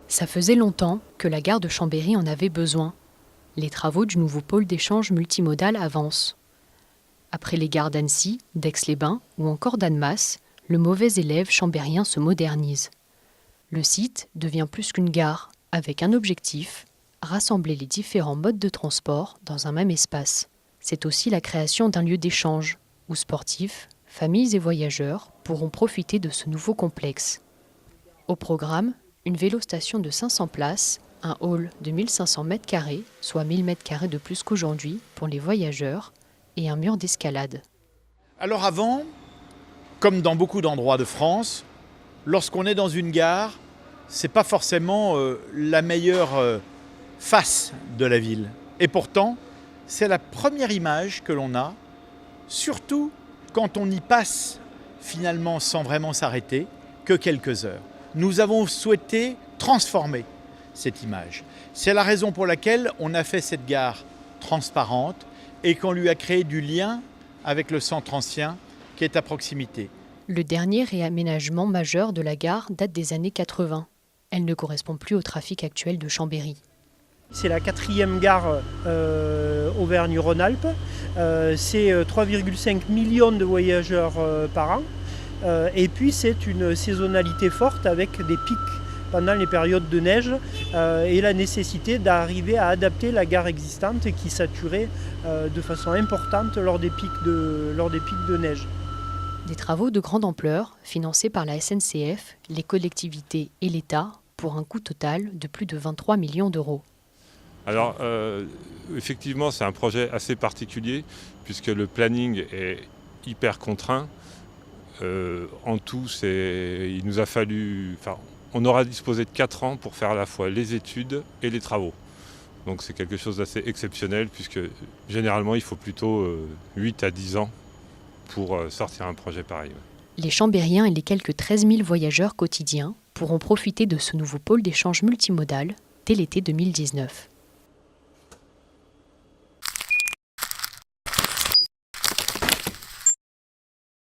Ça faisait longtemps que la gare de Chambéry en avait besoin. Les travaux du nouveau pôle d'échange multimodal avancent. Après les gares d'Annecy, d'Aix-les-Bains ou encore d'Annemasse, le mauvais élève chambérien se modernise. Le site devient plus qu'une gare, avec un objectif, rassembler les différents modes de transport dans un même espace. C'est aussi la création d'un lieu d'échange, où sportifs, familles et voyageurs pourront profiter de ce nouveau complexe. Au programme, une vélostation de 500 places, un hall de 1500 m², soit 1000 m² de plus qu'aujourd'hui pour les voyageurs, et un mur d'escalade. Alors avant, comme dans beaucoup d'endroits de France, lorsqu'on est dans une gare, c'est pas forcément la meilleure face de la ville. Et pourtant, c'est la première image que l'on a, surtout quand on y passe finalement sans vraiment s'arrêter que quelques heures. Nous avons souhaité transformer cette image. C'est la raison pour laquelle on a fait cette gare transparente et qu'on lui a créé du lien avec le centre ancien qui est à proximité. Le dernier réaménagement majeur de la gare date des années 80. Elle ne correspond plus au trafic actuel de Chambéry. C'est la 4e gare Auvergne-Rhône-Alpes. C'est 3,5 millions de voyageurs par an. Et puis c'est une saisonnalité forte avec des pics pendant les périodes de neige et la nécessité d'arriver à adapter la gare existante qui saturait de façon importante lors des pics de neige. Des travaux de grande ampleur, financés par la SNCF, les collectivités et l'État, pour un coût total de plus de 23 millions d'euros. Alors, effectivement, c'est un projet assez particulier, puisque le planning est hyper contraint. En tout, il nous a fallu... on aura disposé de 4 ans pour faire à la fois les études et les travaux. Donc c'est quelque chose d'assez exceptionnel, puisque généralement, il faut plutôt 8 à 10 ans pour sortir un projet pareil. Les Chambériens et les quelques 13 000 voyageurs quotidiens pourront profiter de ce nouveau pôle d'échange multimodal dès l'été 2019.